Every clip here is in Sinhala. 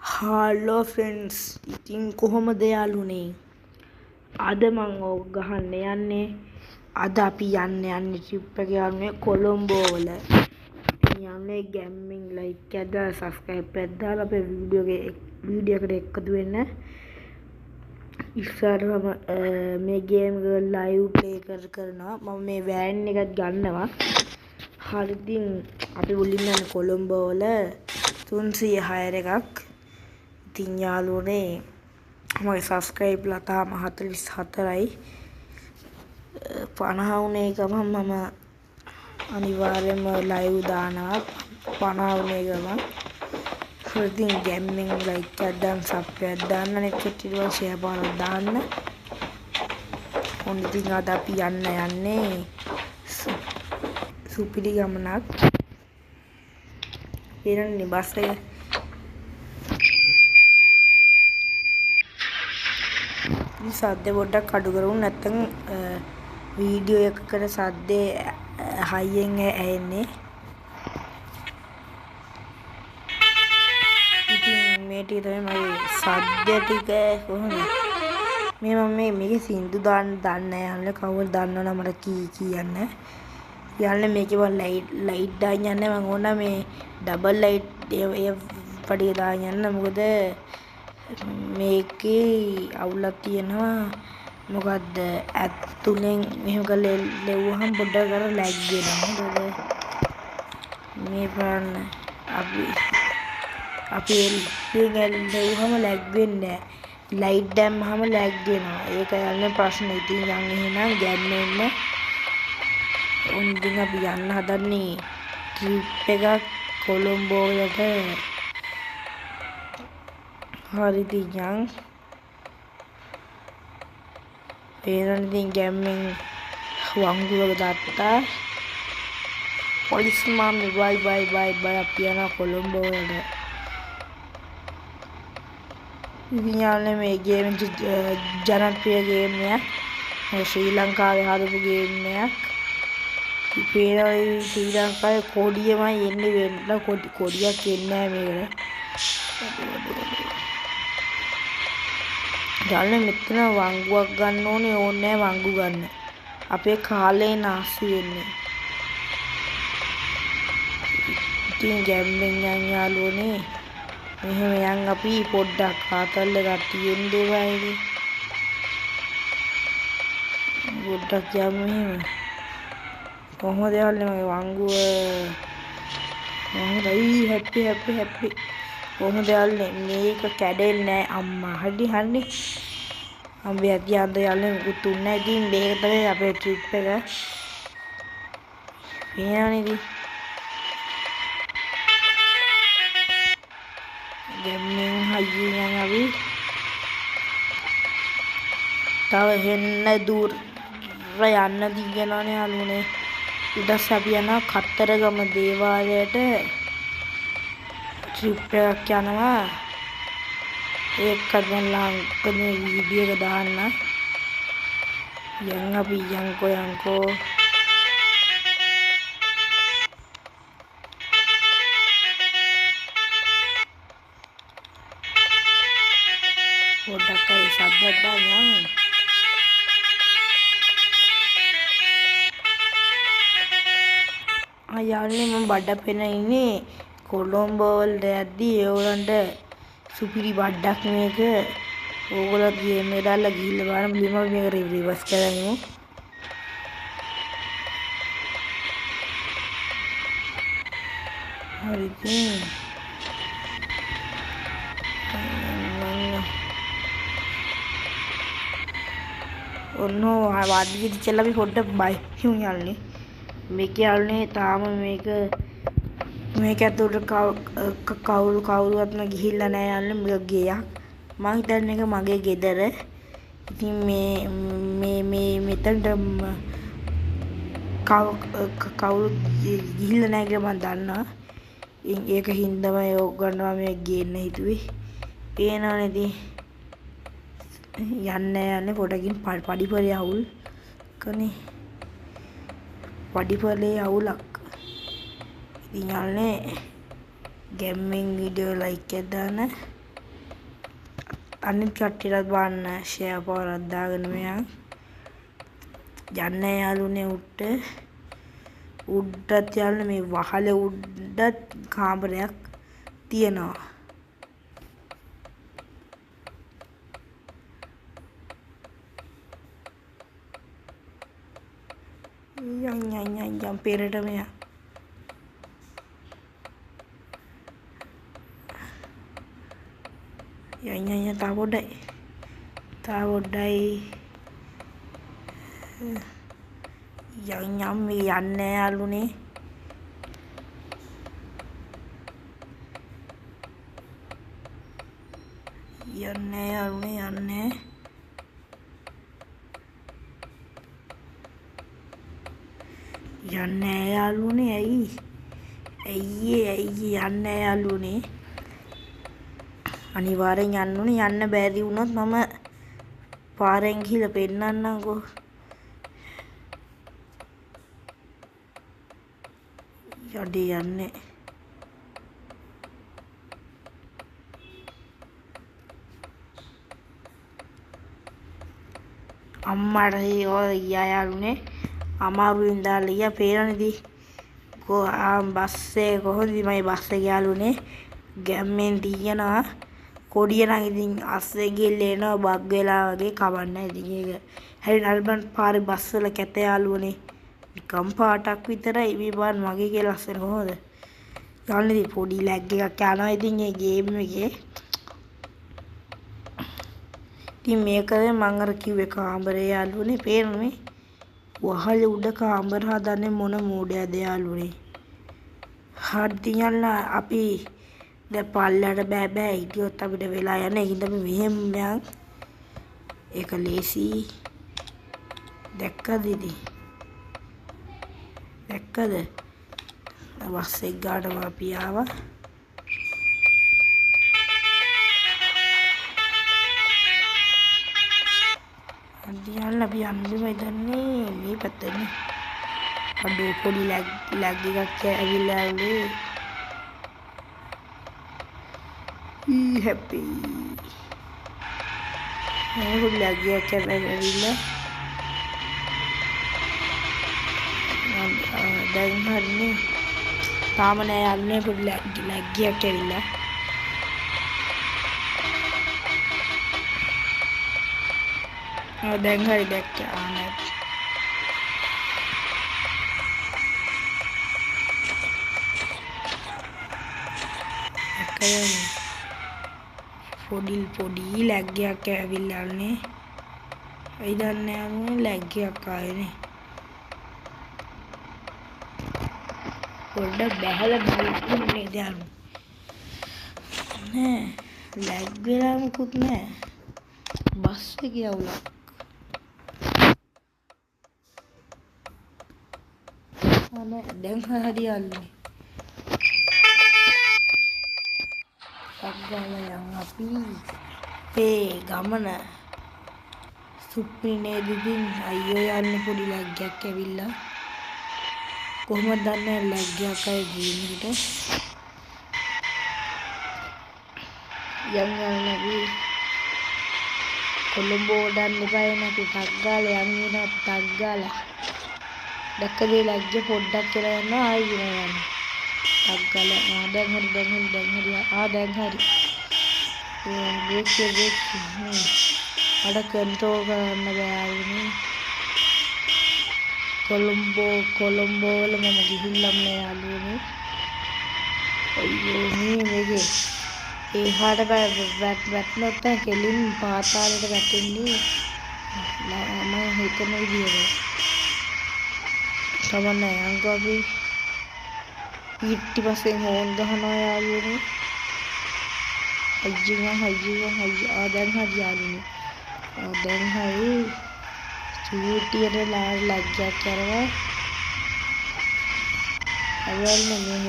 හාලෝ ෆ්‍රෙන්ඩ්ස්, ඉතින් කොහොමද යාළුවනේ? අද මං ඕක ගහන්න යන්නේ. අද අපි යන්නේ ට්‍රිප් එක යන්නේ කොළඹ වල. යන්නේ ගැම්මින් ලයික් එකක් දාලා සබ්ස්ක්‍රයිබ් එකක් දාලා අපේ වීඩියෝ එකට එකතු වෙන්න. ඉස්සරහම මේ ගේම් එක ලයිව් ප්ලේ කරනවා. මම මේ වෑන් එකත් ගන්නවා. හරි ඉතින් අපි මුලින්ම යන්නේ කොළඹ වල 306 එකක්. ඉතින් යාළුවනේ මගේ සබ්ස්ක්‍රයිබ්ලා තාම 44යි. 50 වුණේ ගමන් මම අනිවාර්යයෙන්ම ලයිව් දානවා. 50 වුණේ ගමන් ඉතින් ගැම්මින් ලයික් එකක් දාන්න සබ් එකක් දාන්න නෙත් ඊට පස්සේ පාරක් දාන්න. ඔන්න ඉතින් අද අපි යන්නේ සුපිරි ගමනක්. ඊළඟ බස් එක සද්ද පොඩ්ඩක් අඩු කරමු නැත්නම් වීඩියෝ එකකට සද්දේ හයියෙන් ඇහෙන්නේ. ඉතින් මේ ටික තමයි මගේ සද්ද ටික කොහොමද මේ මම මේකේ සින්දු දාන්න දන්නේ නැහැ. කවුරුද දන්නවනම් මට කියන්න. යන්නේ මේකේ මම ලයිට් දාන්න යන්නේ. මම ඕන මේ ඩබල් ලයිට් ඒ පඩිය දාන්න යන්න. මොකද මේකේ අවුලක් තියෙනවා. මොකද්ද ඇතුලෙන් මෙහෙම කරලා ලෙව්වහම පොඩ්ඩක් අර ලැග් වෙනවා. මේ බලන්න අපි ලෙව්වහම ලැග් වෙන්නේ නැහැ. ලයිට් දැම්මහම ලැග් වෙනවා. ඒක යන්නේ ප්‍රශ්නේ. ඉතින් යන් එහෙනම් ගැම්මෙන්න. ඉතින් අපි යන්න හදන්නේ ට්‍රිප් එකක් කොළඹ වලට. හරි ඉතින් ඉතින් ගැම්මෙන් වංගුවක දාත්තා. පොලිස් මාමේ බයි අපි යනවා කොළඹ වලට. ඉතින් යාළුවනේ මේ ගේම් ජනප්‍රිය ගේම් එකක්. ශ්‍රී ලංකාවේ හදපු ගේම් එකක්. ඉතින් ශ්‍රී ලංකාවේ කොඩියමයි එන්නේ වෙන්න කොඩියක් එන්නේ නැහැ මේකට. යාළුවනේ මෙතන වංගුවක් ගන්න ඕනේ. ඕනේ නැහැ වංගු ගන්න. අපේ කාලේ නාස්ති වෙන්නේ. ඉතින් ගැම්මෙන් යන් යාළුවනේ. මෙහෙම යන් අපි පොඩ්ඩක් කාතල්ල කට්ටියෙන් දේවයිනේ. පොඩ්ඩක් යමු මෙහෙම. කොහොමද යාළුවනේ මගේ වංගුව? මොහොතයි හැපි. කොහොමද යාළුවනේ මේක කැඩෙන්නේ නැහැ අම්මා. හරි. අම්බේ අධ්‍යාන්ත යාළුවනේ මුකුත් උන්නේ නැහැ. ඉතින් මේක තමයි අපේ ට්‍රිප් එක. පේනවනේ ගැම්මෙන් හයියෙන් අපි තව හෙන්න දුර යන්න දිගනවනේ යාළුවනේ. ඊට පස්සේ අපි යනවා කතරගම දේවාලයට ට්‍රිප් එකක් යනවා. ඒකත් මම ලාංකනේ වීඩියෝ එක දාන්න. යන් අපි යන්කෝ පොඩ්ඩක් අය සබ්බත් දාන්න. යාළුවනේ මම බඩපෙන ඉන්නේ කොළඹ වලට යද්දී ඒගොල්ලන්ට සුපිරි බඩක් මේක. ඕගොල්ලෝ ගේම් එක දාලා ගිහිල්ලා බලන්න. මුලින්ම මේක රිවර්ස් කරගමු. හරි ඉතින් ඔන්න වාඩි ඉච්චලා අපි පොඩ්ඩක් බයි යාළුවනේ. මේක යාළුවනේ තාම මේක ඇතුළට කවුරුවත් ගිහිල්ලා නැහැ යාළුවනේ. මේක ගෙයක්. මං හිතන්නේ මේක මගේ ගෙදර. ඉතින් මෙතනට කවුරුත් ගිහිල්ලා නැහැ කියලා මම දන්නවා. ඒක හින්දාම ඕගොල්ලෝ මේ ගේන්න හිතුවේ. පේනවනේ ඉතින් යන්නේ පොඩකින් පඩිපලේ අවුල් කනේ. පඩිපලේ අවුලක්. ඉතින් යාළුවනේ ගැම්මින් වීඩියෝ ලයික් එකක් දාන්න. අනිත් කට්ටියටත් බලන්න ෂෙයා පාරක් දාගෙන මෙයන් යන්නේ යාළුවනේ උඩට යන්න මේ වහලේ උඩට කාමරයක් තියෙනවා. යම් පෙරට මෙයා යම් තා පොඩ්ඩයි යම් මේ යන්නේ යාළුවනේ යන්නේ යාළුවනේ ඇයි යන්නේ යාළුවනේ අනිවාර්යෙන් යන්න ඕනේ යන්න බැරි වුණොත් මම පාරෙන් ගිහලා පෙන්නන්නම්කෝ යඩේ යන්නේ අම්මට යාළුවනේ අමාරුවෙන් දාලා ගියා පේනවනේ බස් එක කොහොමද මම බස් එක යාළුවනේ ගැම්මෙන් තියනවා කොඩිය නම් ඉතින් අස්සේ ගිහලා එනවා බග් වෙලා වගේ කවන්නේ ඉතින් ඒක හරි නල්බන් පාරේ බස් වල කැත යාළුවනේ නිකම් පාටක් විතරයි මේ පාර මගේ කියලා ලස්සන කොහොමද යාළුවනේ පොඩි ලැග් එකක් යනවා ඉතින් ඒ ගේම් එකේ ඉතින් මේකද මම අර කිව්වේ කාමරේ යාළුවනේ පේනනේ වහලේ උඩ කාමර හදන්නේ මොන මෝඩයද යාළුවනේ හරි යන්න අපි දැන් පල්ලයට බෑ හිටියොත් අපිට වෙලා යන්නේ ඒකින්ද අපි මෙහෙම යන් ඒක ලේසි දැක්කද ඉතින් දැක්කද බස් එක ගාටම අපි ආවා අන්තිමට අපි යන්නේ දන්නේ මේ පැත්තනේ අඩෝ පොඩි ලැග් එකක් ඇවිල්ලා ආවේ happy aku lagi akan ada dan hari ni taman ayam ni pun lagi akan ada dan hari dek anak kayak පොඩි ලැග් එකක් ඇවිල්ලා නේ. ඒ දන්නේ නැහැ ලැග් එකක් ආයේනේ. පොඩ්ඩක් බහලා බලන්න දාන්න. නෑ ලැග් වෙලා මොකුත් නෑ. බස් එකේ අවුලක්. අනේ දැන් හරියන්නේ. yang api gamana supine didin ayyo yanne podi lagyak ඇවිල්ලා කොහොමද දන්නේ ලැග්ගයක් අය ගිහින් යම් නැවි කොළඹෝ දන්න එපා නැති තග්ගාලා යම් වෙන තග්ගාලා දැක්කදී ලැග්ග පොඩ්ඩක් කියලා යනවා ආයි යනවා තග්ගාලා දැන් හරි දැන් හරි දෙක අර කන්ට්‍රෝල් කරන්න බෑ කොළඹෝ වල මම ගිහිල්ලා මේ යාළුවනේ අයියෝ මේකේ ඒ හාට වැටුනොත් කෙලින් පාතාලයට වැටෙන්නේ මම හිතන විදියට තමයි අංගවි ඊට හොන් ගහනවා යාළුවනේ අයියෝ දැන් හරි යාළුවනේ දැන් හරි චූටියට ලැජ්ජා කරවා අවල් මෙන්න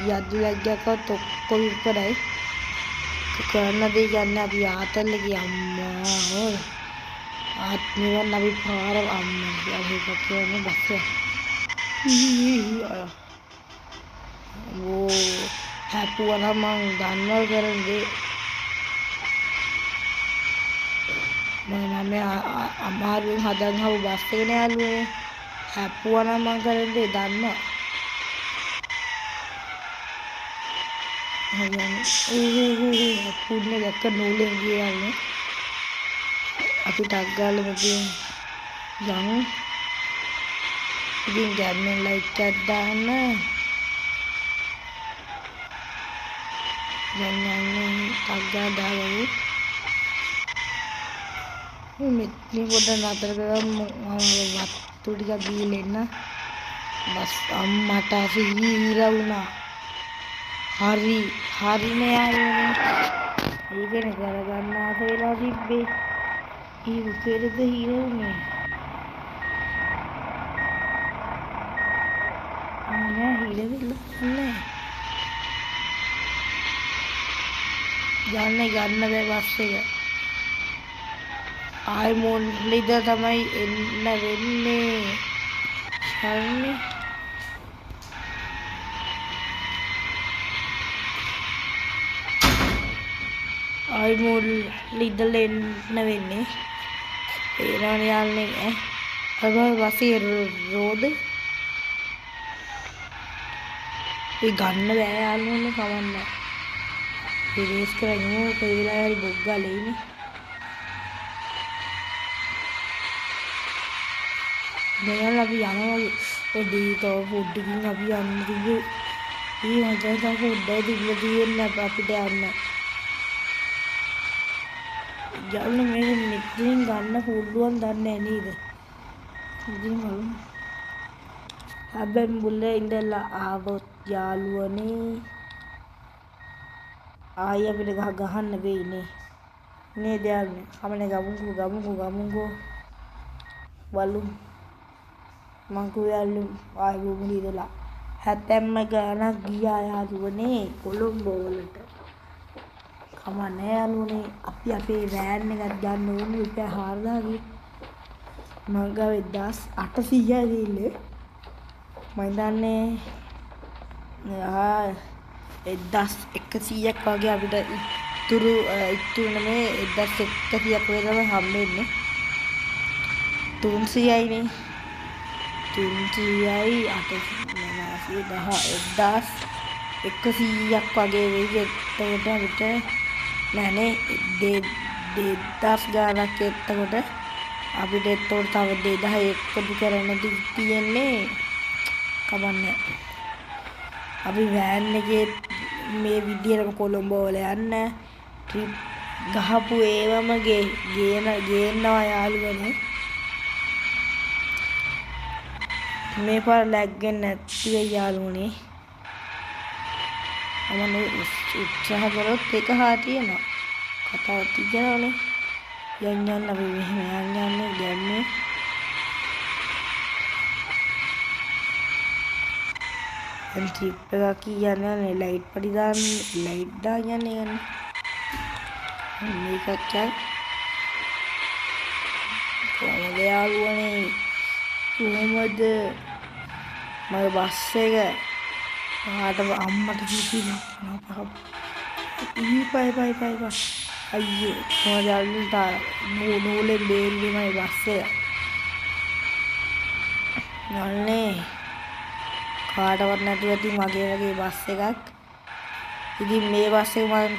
යද්දු ලැජ්ජාකවත් ඔක්කොම ඉවරයි කරන්න දෙය ගන්න අපි ආතල්ල ගිය අම්මා හොල් ආත්මෙන් අපි පාර අම්මා අපි පොකේම බස්ස ඕ හැපුවා නම් මං දන්නවා කරන්නේ මම අමාරුවෙන් හදන් හව බස් එකනේ යාළුවනේ. හැප්පුවා නම් මං කරන්නේ දන්නවා. හරියන්නේ පුන්නේ දැක්ක නූලෙන් ගියානේ. අපි ටක් ගාලා මෙතන යමු. ඉතින් ගැම්මෙන් ලයික් එකක් දාන්න. යන්නේ ටක් ගාලා දාගමු. මෙතන පොඩ නතර කරමු. මම වත්තු ටික දීලා එන්න. බස් අම්මට අසීර වුණා. හරිනේ යාළුවනේ. ඒකනේ කරගන්න ආස වෙලා තිබ්බේ. ඊකේද හීරුනේ. අනේ හීරෙන්නේ. යන්නේ ගන්න බෑ බස් එක. ආයි මොල්ලිද තමයි එන්න වෙන්නේ. හරිනේ. ආයි මොල්ලිදල එන්න වෙන්නේ. ඒනවනේ යන්නේ අර වසේ රෝද ඒ ගන්න බෑ යාළුවනේ කවන්න. රේස් කරගෙන කොයි වෙලාවෙ හරි බොක් ගාලා ඉන්නේ. දැන් අපි යනවා ඔඩී තව පොඩ්ඩකින් අපි යන්න තිබ්බේ. ඊ මචං තව පොඩ්ඩක් තිබ්බ තියෙන්නේ අපිට යන්න. යාළුවනේ මේක මෙතනින් ගන්න පුළුවන් දන්නේ නේද? ඉතින් බලමු. හැබැයි මුල ඉඳලා ආවොත් යාළුවනේ ආයෙ අපිට ගහන්න වෙයිනේ. නේද යාළුවනේ? කමනේ ගමුකෝ. බලමු. මං කිව්වා ආයෙ මුල ඉඳලා 70 ගානක් ගියා යාළුවනේ කොළඹ වලට. කමන්නේ යාළුවනේ අපි අපේ වෑන් එකක් ගන්න ඕනේ රුපියල් 4000 මං ගාව 1800 දීලා මම දන්නේ 1100ක් වගේ අපිට ඉතුරු නෙමේ 1100ක් වගේ තමයි හම්බෙන්නේ. 300යිනේ 300යි 800 1100ක් වගේ වෙයි. එතකොට අපිට නෑනේ 2000 ගානක් එතකොට අපිට එතකොට තව 2000 එකතු කරන්න තියෙන්නේ. කවන්නේ අපි වෑන් එකේ මේ විදිහටම කොළඹ වල යන්න ට්‍රිප් ගහපු ඒවම ගේනවා යාළුවනේ. මේ පාර ලැග්ගෙන් නැති වෙයි යාළුවනේ. මම උත්සාහ කරොත් ඒක හරියනවා. කතාව තියනවනේ. යන්න අපි මෙහෙම යන්නේ ගැම්මේ. ට්‍රිප් එක කියන්නේ ලයිට් පඩි දාන්න ලයිට් දාන්න යන්නේ. මේකත් කොහොමද යාළුවනේ? කොහොමද මගේ බස් එක ආටම අම්මට කිව්වා පයි අයියෝ කොහොමද යාළුවනේ නූලෙන් බේරිලි මගේ බස් එක. නල්නේ කාටවත් නැතුව ඇති මගේ වගේ බස් එකක්. ඉතින් මේ බස් එක මම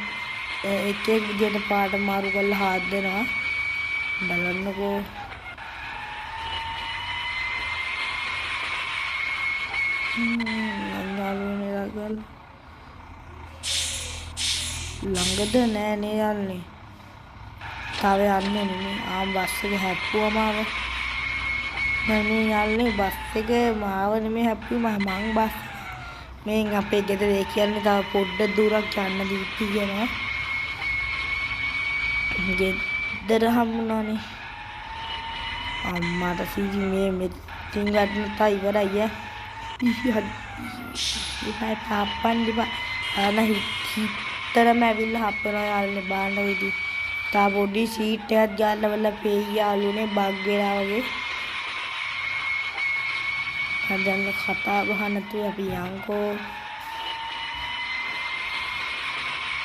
එක විදියට පාට මාරු කරලා හදනවා. බලන්නකෝ. ළඟද නෑ නේ යන්නේ. තව යන්නේ නෙමෙයි. බස් එක හැප්පුවම ආව. මම යන්නේ බස් එක මාව නෙමෙයි හැප්පුවේ මං බස් මේ අපේ ගෙදර ඒ කියන්නේ තව පොඩ්ඩක් දුරක් යන්න තියෙනවා. ගෙදර හම්බුණානේ. අම්මාට සීජි මේ මෙතින් ගන්න තා ඉවරයි ඈ. ඉතින් පාපන් දිපා අන හිතරම ඇවිල්ලා හප්පනවා යාළුවනේ බාන්න වෙදී. තා පොඩි සීට් එකක් ගන්නවල පෙයි යාළුවනේ බග් වෙලා වගේ. හදන්න කතා බහ නැතුව අපි යන්කෝ.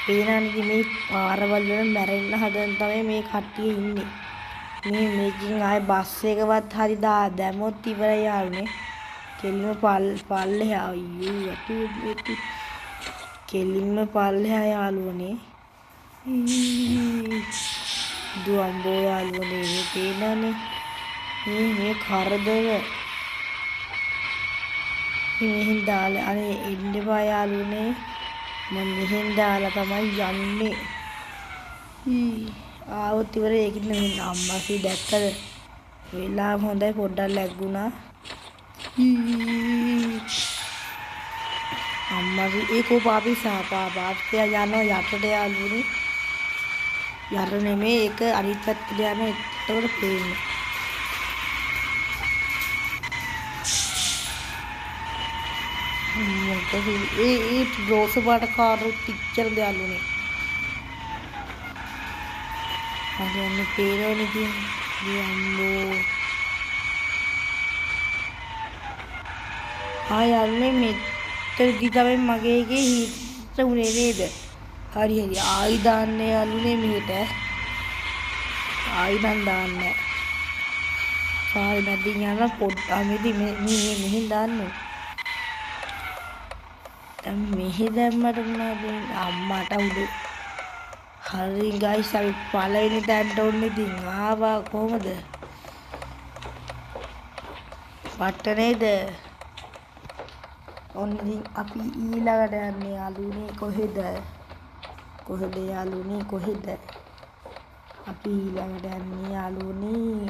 පේනන්නේ මේ පාරවල් වල මැරෙන්න හදන තමයි මේ කට්ටිය ඉන්නේ. මේකින් ආයේ බස් එකවත් හරි දැම්මොත් ඉවරයි යාළුවනේ. කෙලින්ම පල්ලෙහා අයියෝ යටි කෙලින්ම පල්ලෙහා යාළුවනේ. දුවම්බෝ යාළුවනේ මේ පේනනේ. මේ කරදර. මෙහෙන් දාලා අනේ එන්න එපා යාළුවනේ. මම මෙහෙන් දාලා තමයි යන්නේ. ආවොත් ඉවරයි. ඒකිට නෙමෙයි අම්මාසි දැක්කද? වෙලාව හොඳයි පොඩ්ඩක් ලැග්ගුණා. අම්මාසි ඒකෝ පාපිසා පාපියා යනවා යටට යාළුවනේ. යට නෙමෙයි ඒක අනිත් පැත්තට යන එතකොට පේන්නේ. මොකද ඒ රෝස පාට කාරුත් පිච්චර දාලුනේ. හරියන්නේ පේනවනේ කියන්නේ. අම්මෝ. යාළුවනේ මෙතනදි තමයි මගේ එකේ හිට උනේ නේද? හරි ආයි දාන්න යාළුවනේ මෙහෙට. ආයි නම් දාන්න. පාරේ මැදින් යන පොඩ්ඩක් මෙහෙන් දාන්න. දැන් මෙහෙ දැම්මට මොනවද අම්මට උඩ. හරි ගයිස් අපි පළවෙනි තැනට ඕනේ ඉතින් ආවා කොහමද? වට නේද? ඔන්න ඉතින් අපි ඊළඟට යන්නේ යාළුවනේ කොහෙද? කොහෙද යාළුවනේ කොහෙද? අපි ඊළඟට යන්නේ යාළුවනේ